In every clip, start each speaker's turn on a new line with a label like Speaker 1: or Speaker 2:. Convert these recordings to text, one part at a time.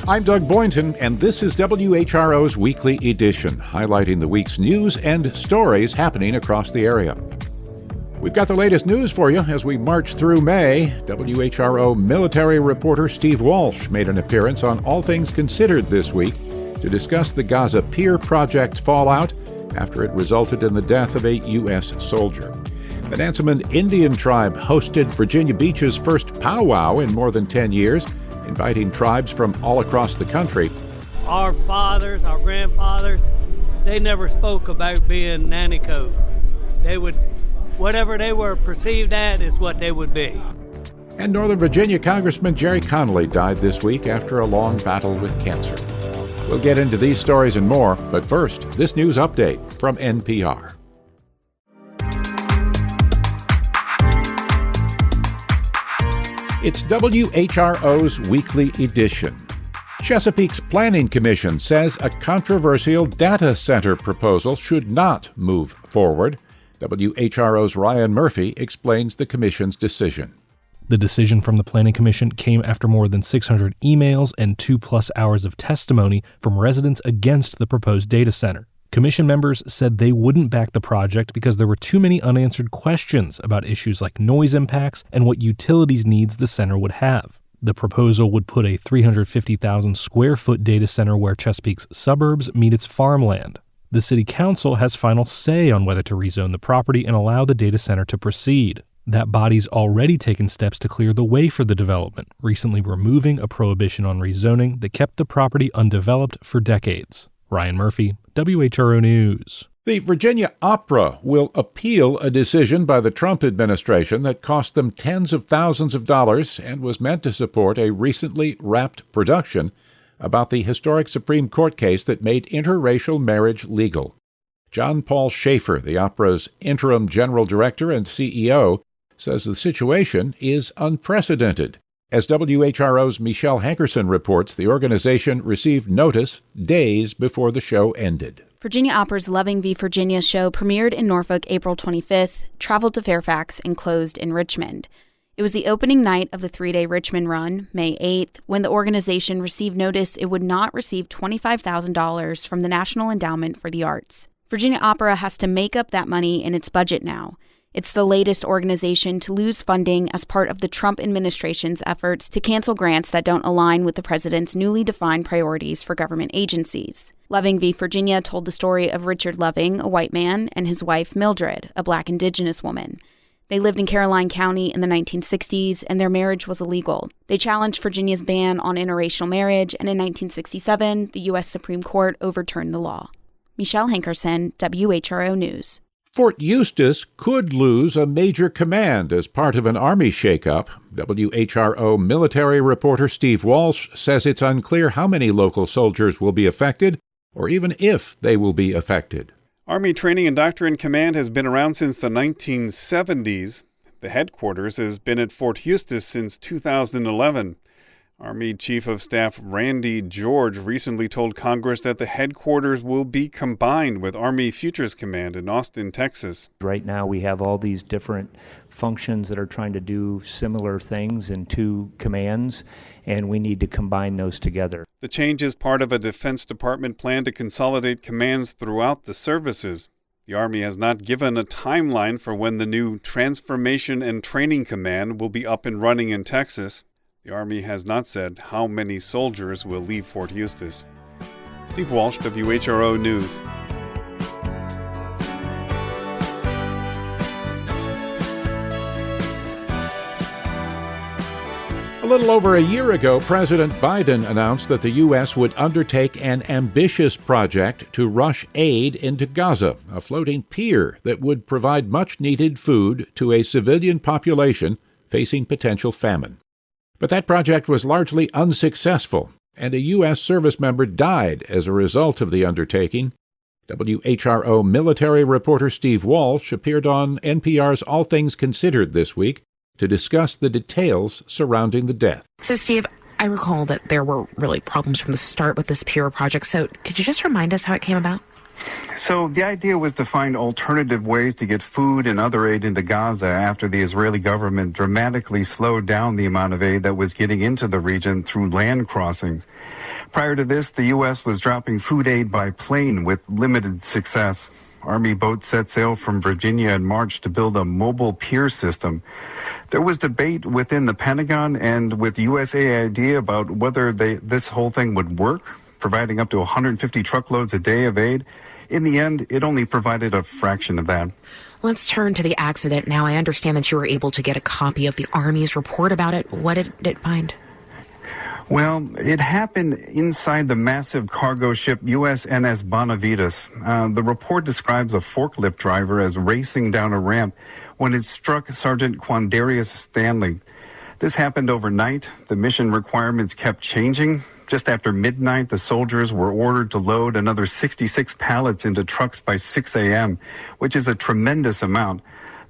Speaker 1: I'm Doug Boynton, and this is WHRO's Weekly Edition, highlighting the week's news and stories happening across the area. We've got the latest news for you as we march through May. WHRO military reporter Steve Walsh made an appearance on All Things Considered this week to discuss the Gaza Pier project's fallout after it resulted in the death of a U.S. soldier. The Nansemond Indian Tribe hosted Virginia Beach's first Pow Wow in more than 10 years, inviting tribes from all across the country.
Speaker 2: Our fathers, our grandfathers, they never spoke about being nannycoat. They would, whatever they were perceived at is what they would be.
Speaker 1: And Northern Virginia Congressman Gerry Connolly died this week after a long battle with cancer. We'll get into these stories and more, but first, this news update from NPR. It's WHRO's Weekly Edition. Chesapeake's Planning Commission says a controversial data center proposal should not move forward. WHRO's Ryan Murphy explains the commission's decision.
Speaker 3: The decision from the Planning Commission came after more than 600 emails and 2+ hours of testimony from residents against the proposed data center. Commission members said they wouldn't back the project because there were too many unanswered questions about issues like noise impacts and what utilities needs the center would have. The proposal would put a 350,000 square foot data center where Chesapeake's suburbs meet its farmland. The city council has final say on whether to rezone the property and allow the data center to proceed. That body's already taken steps to clear the way for the development, recently removing a prohibition on rezoning that kept the property undeveloped for decades. Ryan Murphy, WHRO News.
Speaker 1: The Virginia Opera will appeal a decision by the Trump administration that cost them tens of thousands of dollars and was meant to support a recently wrapped production about the historic Supreme Court case that made interracial marriage legal. John Paul Schaefer, the opera's interim general director and CEO, says the situation is unprecedented. As WHRO's Michelle Hankerson reports, the organization received notice days before the show ended.
Speaker 4: Virginia Opera's Loving v. Virginia show premiered in Norfolk April 25th, traveled to Fairfax, and closed in Richmond. It was the opening night of the 3-day Richmond run, May 8th, when the organization received notice it would not receive $25,000 from the National Endowment for the Arts. Virginia Opera has to make up that money in its budget now. It's the latest organization to lose funding as part of the Trump administration's efforts to cancel grants that don't align with the president's newly defined priorities for government agencies. Loving v. Virginia told the story of Richard Loving, a white man, and his wife Mildred, a black indigenous woman. They lived in Caroline County in the 1960s, and their marriage was illegal. They challenged Virginia's ban on interracial marriage, and in 1967, the U.S. Supreme Court overturned the law. Michelle Hankerson, WHRO News.
Speaker 1: Fort Eustis could lose a major command as part of an Army shakeup. WHRO military reporter Steve Walsh says it's unclear how many local soldiers will be affected, or even if they will be affected.
Speaker 5: Army Training and Doctrine Command has been around since the 1970s. The headquarters has been at Fort Eustis since 2011. Army Chief of Staff Randy George recently told Congress that the headquarters will be combined with Army Futures Command in Austin, Texas.
Speaker 6: Right now we have all these different functions that are trying to do similar things in two commands, and we need to combine those together.
Speaker 5: The change is part of a Defense Department plan to consolidate commands throughout the services. The Army has not given a timeline for when the new Transformation and Training Command will be up and running in Texas. The Army has not said how many soldiers will leave Fort Eustis. Steve Walsh, WHRO News.
Speaker 1: A little over a year ago, President Biden announced that the U.S. would undertake an ambitious project to rush aid into Gaza, a floating pier that would provide much-needed food to a civilian population facing potential famine. But that project was largely unsuccessful, and a U.S. service member died as a result of the undertaking. WHRO military reporter Steve Walsh appeared on NPR's All Things Considered this week to discuss the details surrounding the death.
Speaker 7: So, Steve, I recall that there were really problems from the start with this pier project, so could you just remind us how it came about? So the idea was to find alternative ways to get food and other aid into Gaza after the Israeli government dramatically slowed down the amount of aid that was getting into the region through land crossings. Prior to this, the U.S. was dropping food aid by plane with limited success. Army boats set sail from Virginia in March to build a mobile pier system. There was debate within the Pentagon and with USAID about whether this whole thing would work, providing up to 150 truckloads a day of aid. In the end, it only provided a fraction of that.
Speaker 8: Let's turn to the accident now. I understand that you were able to get a copy of the Army's report about it. What did it find?
Speaker 7: Well, it happened inside the massive cargo ship USNS Bonavides. The report describes a forklift driver as racing down a ramp when it struck Sergeant Quandarius Stanley. This happened overnight. The mission requirements kept changing. Just after midnight, the soldiers were ordered to load another 66 pallets into trucks by 6 a.m., which is a tremendous amount.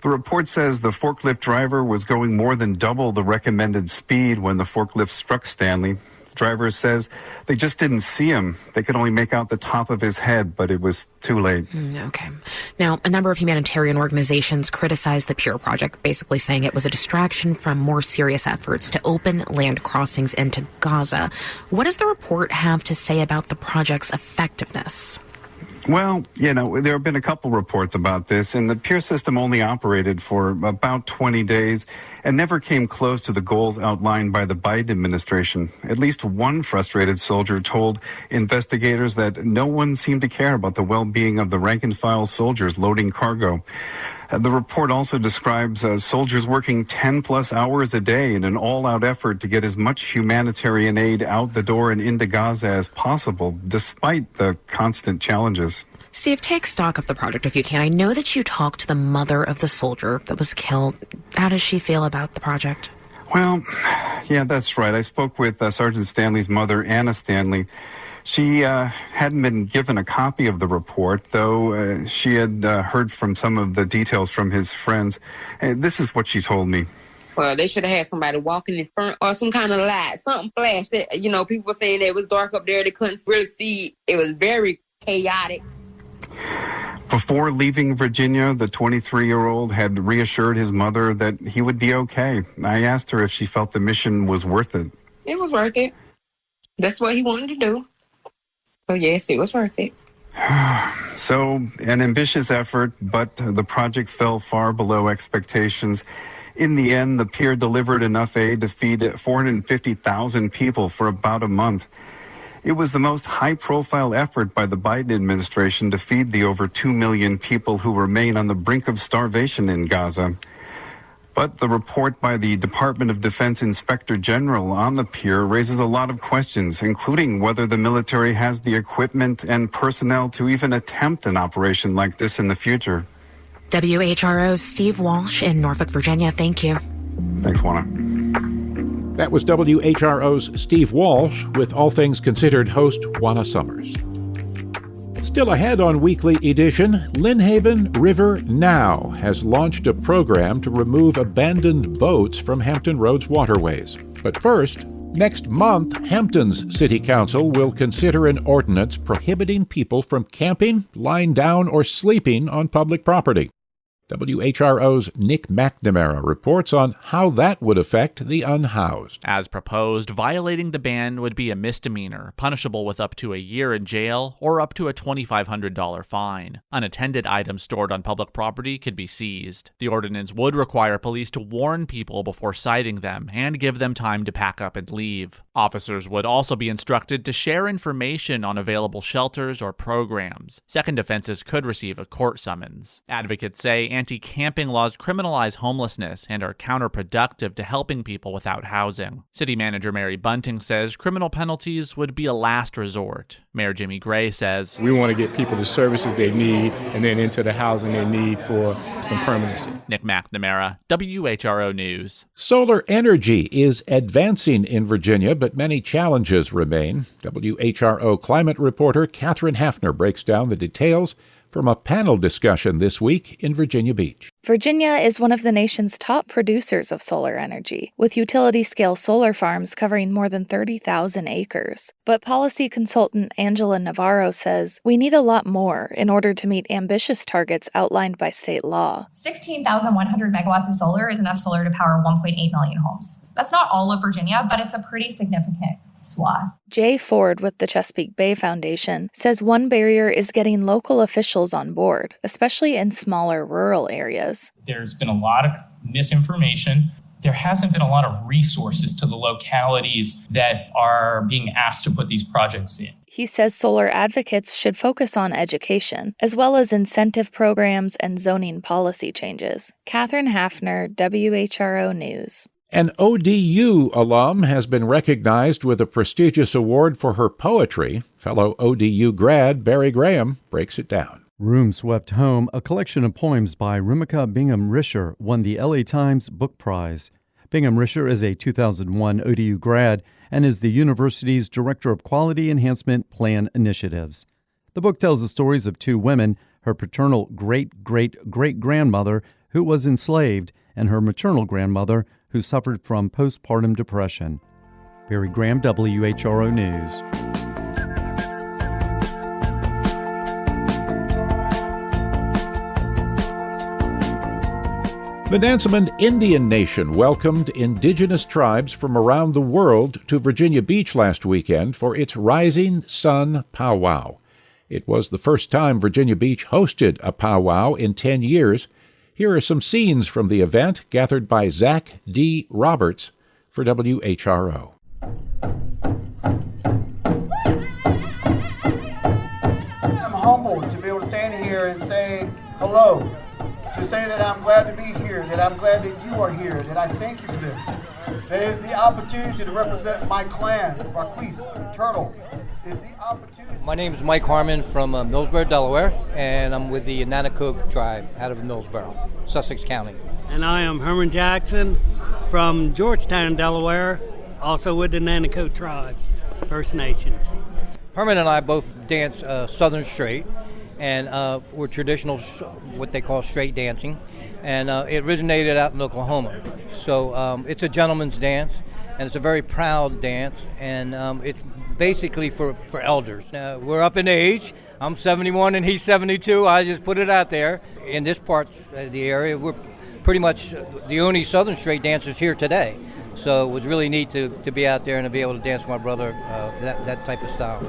Speaker 7: The report says the forklift driver was going more than double the recommended speed when the forklift struck Stanley. The driver says they just didn't see him. They could only make out the top of his head, but it was too late.
Speaker 8: Okay. Now, a number of humanitarian organizations criticized the Pier project, basically saying it was a distraction from more serious efforts to open land crossings into Gaza. What does the report have to say about the project's effectiveness?
Speaker 7: Well, there have been a couple reports about this, and the pier system only operated for about 20 days and never came close to the goals outlined by the Biden administration. At least one frustrated soldier told investigators that no one seemed to care about the well-being of the rank-and-file soldiers loading cargo. The report also describes soldiers working 10-plus hours a day in an all-out effort to get as much humanitarian aid out the door and into Gaza as possible, despite the constant challenges.
Speaker 8: Steve, take stock of the project if you can. I know that you talked to the mother of the soldier that was killed. How does she feel about the project?
Speaker 7: Well, yeah, that's right. I spoke with Sergeant Stanley's mother, Anna Stanley. She hadn't been given a copy of the report, though she had heard from some of the details from his friends. This is what she told me.
Speaker 9: Well, they should have had somebody walking in front or some kind of light. Something flashed. People were saying that it was dark up there. They couldn't really see. It was very chaotic.
Speaker 7: Before leaving Virginia, the 23-year-old had reassured his mother that he would be okay. I asked her if she felt the mission was worth it.
Speaker 9: It was worth it. That's what he wanted to do. So, yes, it was worth it.
Speaker 7: So, an ambitious effort, but the project fell far below expectations. In the end, the pier delivered enough aid to feed 450,000 people for about a month. It was the most high-profile effort by the Biden administration to feed the over 2 million people who remain on the brink of starvation in Gaza. But the report by the Department of Defense Inspector General on the pier raises a lot of questions, including whether the military has the equipment and personnel to even attempt an operation like this in the future.
Speaker 8: WHRO's Steve Walsh in Norfolk, Virginia. Thank you.
Speaker 7: Thanks, Juana.
Speaker 1: That was WHRO's Steve Walsh with All Things Considered host Juana Summers. Still ahead on Weekly Edition, Lynnhaven River Now has launched a program to remove abandoned boats from Hampton Roads waterways. But first, next month, Hampton's City Council will consider an ordinance prohibiting people from camping, lying down, or sleeping on public property. WHRO's Nick McNamara reports on how that would affect the unhoused.
Speaker 10: As proposed, violating the ban would be a misdemeanor, punishable with up to a year in jail or up to a $2,500 fine. Unattended items stored on public property could be seized. The ordinance would require police to warn people before citing them and give them time to pack up and leave. Officers would also be instructed to share information on available shelters or programs. Second offenses could receive a court summons. Advocates say anti-camping laws criminalize homelessness and are counterproductive to helping people without housing. City Manager Mary Bunting says criminal penalties would be a last resort. Mayor Jimmy Gray says,
Speaker 11: "We want to get people the services they need and then into the housing they need for some permanency."
Speaker 10: Nick McNamara, WHRO News.
Speaker 1: Solar energy is advancing in Virginia, but many challenges remain. WHRO climate reporter Catherine Hafner breaks down the details from a panel discussion this week in Virginia Beach.
Speaker 12: Virginia is one of the nation's top producers of solar energy, with utility-scale solar farms covering more than 30,000 acres. But policy consultant Angela Navarro says we need a lot more in order to meet ambitious targets outlined by state law.
Speaker 13: 16,100 megawatts of solar is enough solar to power 1.8 million homes. That's not all of Virginia, but it's a pretty significant swath.
Speaker 12: Jay Ford with the Chesapeake Bay Foundation says one barrier is getting local officials on board, especially in smaller rural areas.
Speaker 14: There's been a lot of misinformation. There hasn't been a lot of resources to the localities that are being asked to put these projects in.
Speaker 12: He says solar advocates should focus on education, as well as incentive programs and zoning policy changes. Catherine Hafner, WHRO News.
Speaker 1: An ODU alum has been recognized with a prestigious award for her poetry. Fellow ODU grad Barry Graham breaks it down.
Speaker 15: Room Swept Home, a collection of poems by Rimika Bingham-Risher, won the LA Times Book Prize. Bingham-Risher is a 2001 ODU grad and is the university's Director of Quality Enhancement Plan Initiatives. The book tells the stories of two women, her paternal great-great-great-grandmother, who was enslaved, and her maternal grandmother, who suffered from postpartum depression. Barry Graham, WHRO News.
Speaker 1: The Nansemond Indian Nation welcomed indigenous tribes from around the world to Virginia Beach last weekend for its Rising Sun Pow Wow. It was the first time Virginia Beach hosted a Pow Wow in 10 years. Here are some scenes from the event gathered by Zach D. Roberts for WHRO.
Speaker 16: I'm humbled to be able to stand here and say hello, to say that I'm glad to be here, that I'm glad that you are here, that I thank you for this. That is the opportunity to represent my clan, Raquise, Turtle. Is the opportunity.
Speaker 17: My name is Mike Harmon from Millsboro, Delaware, and I'm with the Nansemond Tribe out of Millsboro, Sussex County.
Speaker 2: And I am Herman Jackson from Georgetown, Delaware, also with the Nansemond Tribe, First Nations.
Speaker 17: Herman and I both dance Southern Straight, and we're traditional, what they call straight dancing, and it originated out in Oklahoma. So it's a gentleman's dance, and it's a very proud dance, and it's basically for elders. We're up in age. I'm 71 and he's 72. I just put it out there. In this part of the area, we're pretty much the only Southern Straight dancers here today. So it was really neat to be out there and to be able to dance with my brother that type of style.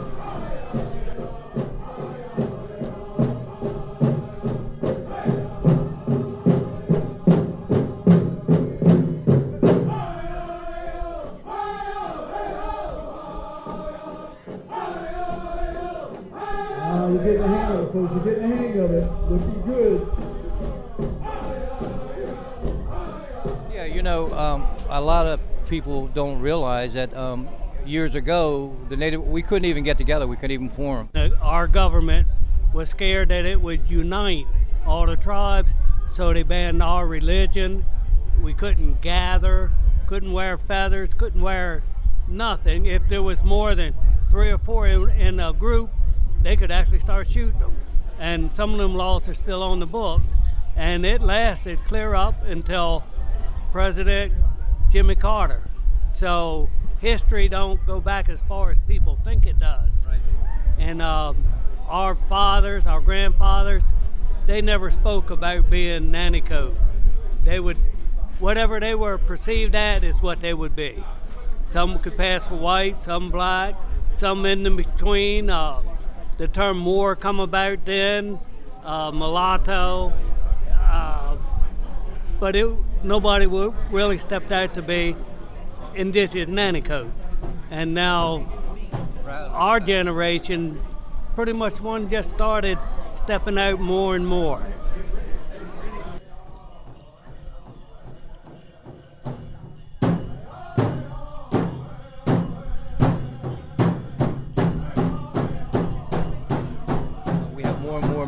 Speaker 18: You're getting the hang of it, folks. You're getting the hang of it. Looking good.
Speaker 17: Yeah, you know, a lot of people don't realize that years ago, we couldn't even get together. We couldn't even form.
Speaker 2: Our government was scared that it would unite all the tribes, so they banned our religion. We couldn't gather, couldn't wear feathers, couldn't wear nothing. If there was more than 3 or 4 in a group, they could actually start shooting them. And some of them laws are still on the books. And it lasted clear up until President Jimmy Carter. So history don't go back as far as people think it does. Right. And our fathers, our grandfathers, they never spoke about being nanny-coat. They would, whatever they were perceived at is what they would be. Some could pass for white, some black, some in between. The term Moor come about then, mulatto, but nobody would really stepped out to be indigenous nanny-coat. And now our generation, pretty much one just started stepping out more and more.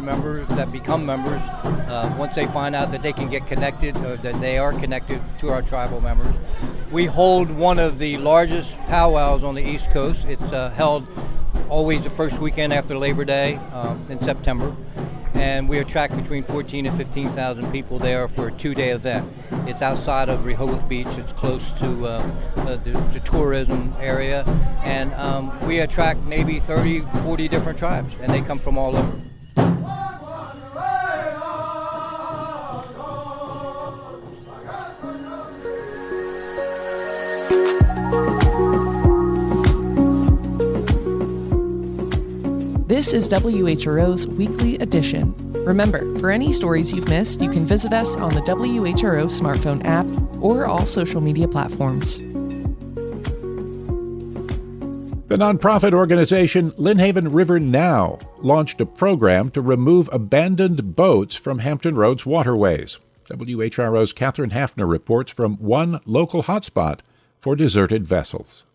Speaker 17: Members that become members once they find out that they can get connected, or that they are connected to our tribal members. We hold one of the largest powwows on the East Coast. It's held always the first weekend after Labor Day in September. and we attract between 14 and 15,000 people there for a 2-day event. It's outside of Rehoboth Beach. It's close to the tourism area, and we attract maybe 30, 40 different tribes, and they come from all over.
Speaker 19: This is WHRO's Weekly Edition. Remember, for any stories you've missed, you can visit us on the WHRO smartphone app or all social media platforms.
Speaker 1: The nonprofit organization Lynnhaven River Now launched a program to remove abandoned boats from Hampton Roads waterways. WHRO's Catherine Hafner reports from one local hotspot for deserted vessels.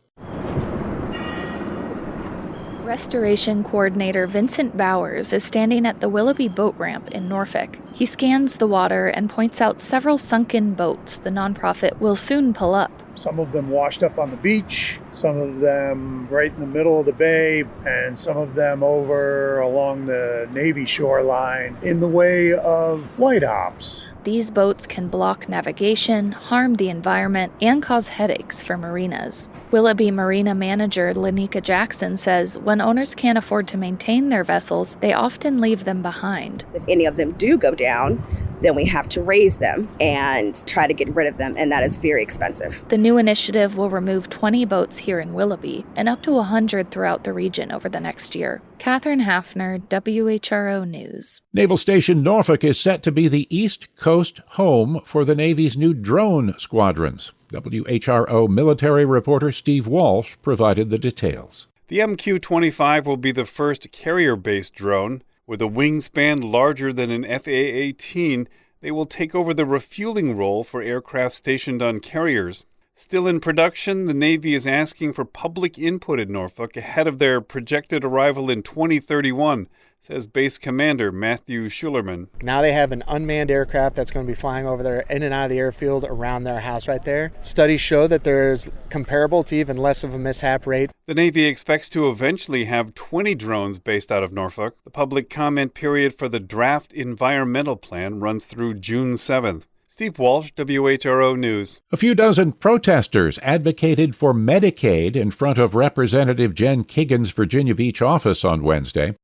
Speaker 12: Restoration Coordinator Vincent Bowers is standing at the Willoughby boat ramp in Norfolk. He scans the water and points out several sunken boats the nonprofit will soon pull up.
Speaker 20: Some of them washed up on the beach, some of them right in the middle of the bay, and some of them over along the Navy shoreline in the way of flight ops.
Speaker 12: These boats can block navigation, harm the environment, and cause headaches for marinas. Willoughby Marina manager Lanika Jackson says when owners can't afford to maintain their vessels, they often leave them behind.
Speaker 21: If any of them do go down, then we have to raise them and try to get rid of them, and that is very expensive.
Speaker 12: The new initiative will remove 20 boats here in Willoughby and up to 100 throughout the region over the next year. Catherine Hafner, WHRO News.
Speaker 1: Naval Station Norfolk is set to be the East Coast home for the Navy's new drone squadrons. WHRO military reporter Steve Walsh provided the details.
Speaker 5: The MQ-25 will be the first carrier-based drone. With a wingspan larger than an FA-18, they will take over the refueling role for aircraft stationed on carriers. Still in production, the Navy is asking for public input in Norfolk ahead of their projected arrival in 2031, says Base Commander Matthew Schulerman.
Speaker 22: Now they have an unmanned aircraft that's going to be flying over there in and out of the airfield around their house right there. Studies show that there's comparable to even less of a mishap rate.
Speaker 5: The Navy expects to eventually have 20 drones based out of Norfolk. The public comment period for the draft environmental plan runs through June 7th. Steve Walsh, WHRO News.
Speaker 1: A few dozen protesters advocated for Medicaid in front of Representative Jen Kiggin's Virginia Beach office on Wednesday.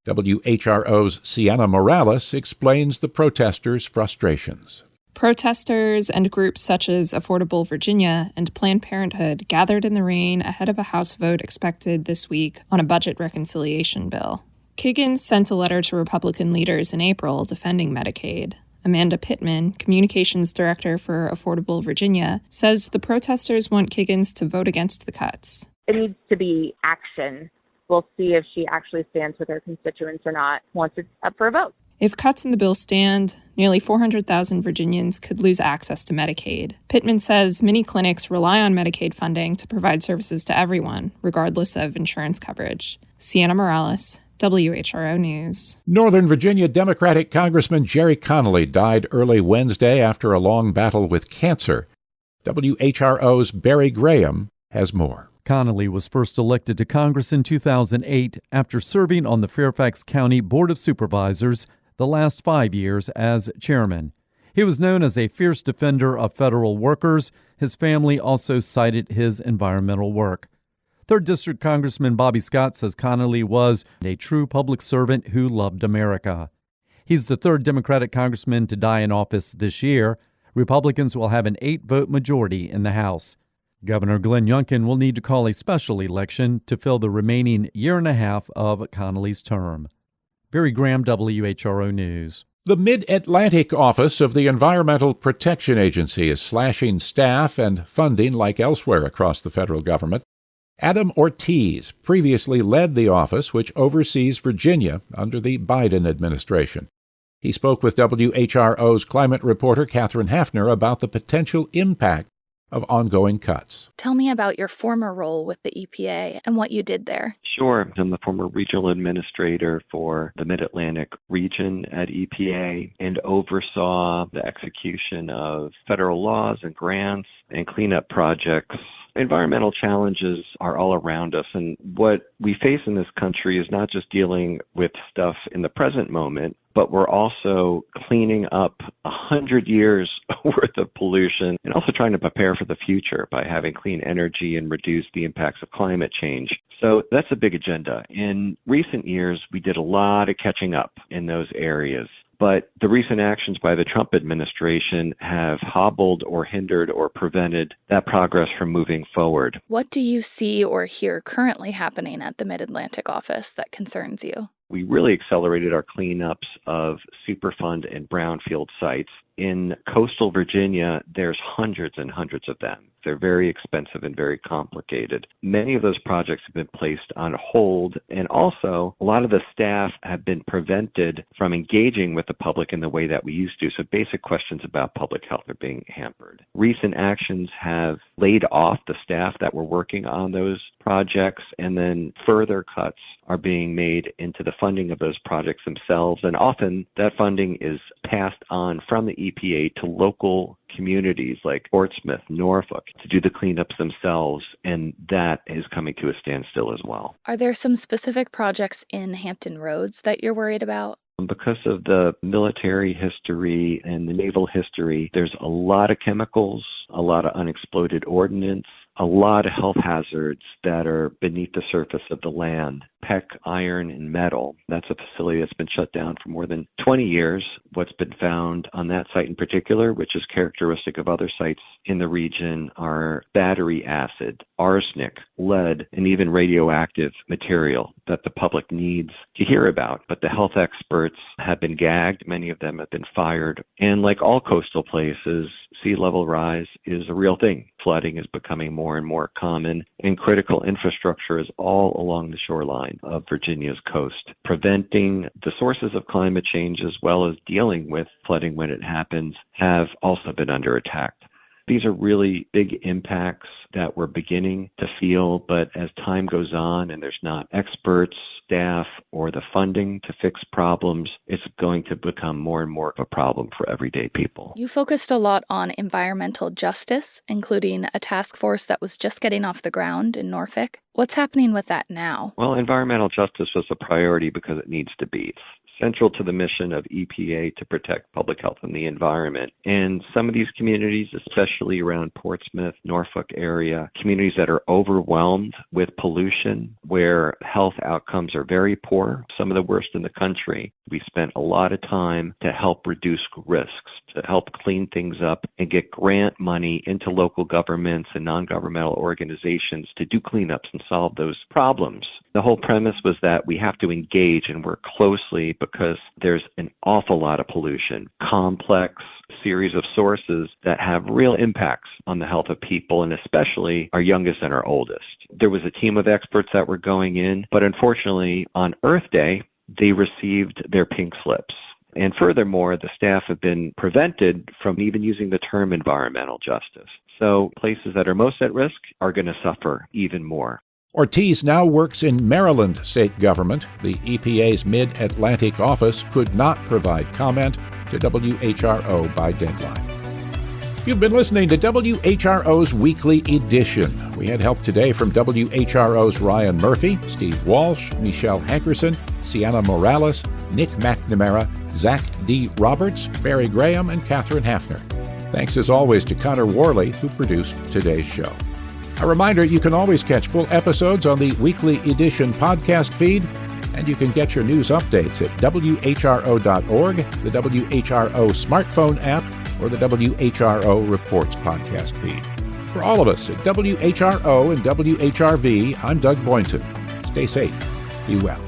Speaker 1: WHRO's Sienna Morales explains the protesters' frustrations.
Speaker 23: Protesters and groups such as Affordable Virginia and Planned Parenthood gathered in the rain ahead of a House vote expected this week on a budget reconciliation bill. Kiggins sent a letter to Republican leaders in April defending Medicaid. Amanda Pittman, communications director for Affordable Virginia, says the protesters want Kiggins to vote against the cuts.
Speaker 24: It needs to be action. We'll see if she actually stands with her constituents or not once it's up for a vote.
Speaker 23: If cuts in the bill stand, nearly 400,000 Virginians could lose access to Medicaid. Pittman says many clinics rely on Medicaid funding to provide services to everyone, regardless of insurance coverage. Sienna Morales, WHRO News.
Speaker 1: Northern Virginia Democratic Congressman Gerry Connolly died early Wednesday after a long battle with cancer. WHRO's Barry Graham has more.
Speaker 15: Connolly was first elected to Congress in 2008 after serving on the Fairfax County Board of Supervisors the last 5 years as chairman. He was known as a fierce defender of federal workers. His family also cited his environmental work. 3rd District Congressman Bobby Scott says Connolly was a true public servant who loved America. He's the 3rd Democratic congressman to die in office this year. Republicans will have an 8-vote majority in the House. Governor Glenn Youngkin will need to call a special election to fill the remaining year and a half of Connolly's term. Barry Graham, WHRO News.
Speaker 1: The Mid-Atlantic office of the Environmental Protection Agency is slashing staff and funding like elsewhere across the federal government. Adam Ortiz previously led the office, which oversees Virginia under the Biden administration. He spoke with WHRO's climate reporter Catherine Hafner about the potential impact of ongoing cuts.
Speaker 12: Tell me about your former role with the EPA and what you did there.
Speaker 3: Sure. I'm the former regional administrator for the Mid-Atlantic region at EPA and oversaw the execution of federal laws and grants and cleanup projects. Environmental challenges are all around us, and what we face in this country is not just dealing with stuff in the present moment, but we're also cleaning up 100 years worth of pollution and also trying to prepare for the future by having clean energy and reduce the impacts of climate change. So that's a big agenda. In recent years, we did a lot of catching up in those areas. But the recent actions by the Trump administration have hobbled or hindered or prevented that progress from moving forward.
Speaker 12: What do you see or hear currently happening at the Mid-Atlantic office that concerns you?
Speaker 3: We really accelerated our cleanups of Superfund and brownfield sites. In coastal Virginia, there's hundreds and hundreds of them. They're very expensive and very complicated. Many of those projects have been placed on hold, and also a lot of the staff have been prevented from engaging with the public in the way that we used to. So basic questions about public health are being hampered. Recent actions have laid off the staff that were working on those projects, and then further cuts are being made into the funding of those projects themselves. And often that funding is passed on from the EPA to local communities like Portsmouth, Norfolk, to do the cleanups themselves, and that is coming to a standstill as well.
Speaker 12: Are there some specific projects in Hampton Roads that you're worried about?
Speaker 3: Because of the military history and the naval history, there's a lot of chemicals, a lot of unexploded ordnance, a lot of health hazards that are beneath the surface of the land. PEC, iron, and metal. That's a facility that's been shut down for more than 20 years. What's been found on that site in particular, which is characteristic of other sites in the region, are battery acid, arsenic, lead, and even radioactive material that the public needs to hear about. But the health experts have been gagged. Many of them have been fired. And like all coastal places, sea level rise is a real thing. Flooding is becoming more and more common, and critical infrastructure is all along the shoreline of Virginia's coast. Preventing the sources of climate change as well as dealing with flooding when it happens have also been under attack. These are really big impacts that we're beginning to feel, but as time goes on and there's not experts, staff, or the funding to fix problems, it's going to become more and more of a problem for everyday people.
Speaker 12: You focused a lot on environmental justice, including a task force that was just getting off the ground in Norfolk. What's happening with that now?
Speaker 3: Well, environmental justice was a priority because it needs to be. It's central to the mission of EPA to protect public health and the environment. And some of these communities, especially around Portsmouth, Norfolk area, communities that are overwhelmed with pollution, where health outcomes are very poor, some of the worst in the country. We spent a lot of time to help reduce risks, to help clean things up and get grant money into local governments and non-governmental organizations to do cleanups and solve those problems. The whole premise was that we have to engage and work closely because there's an awful lot of pollution, complex series of sources that have real impacts on the health of people, and especially our youngest and our oldest. There was a team of experts that were going in, but unfortunately on Earth Day, they received their pink slips. And furthermore, the staff have been prevented from even using the term environmental justice. So places that are most at risk are going to suffer even more.
Speaker 1: Ortiz now works in Maryland state government. The EPA's Mid-Atlantic office could not provide comment to WHRO by deadline. You've been listening to WHRO's Weekly Edition. We had help today from WHRO's Ryan Murphy, Steve Walsh, Michelle Hankerson, Sienna Morales, Nick McNamara, Zach D. Roberts, Barry Graham, and Catherine Hafner. Thanks as always to Connor Worley, who produced today's show. A reminder, you can always catch full episodes on the Weekly Edition podcast feed, and you can get your news updates at WHRO.org, the WHRO smartphone app, or the WHRO Reports podcast feed. For all of us at WHRO and WHRV, I'm Doug Boynton. Stay safe. Be well.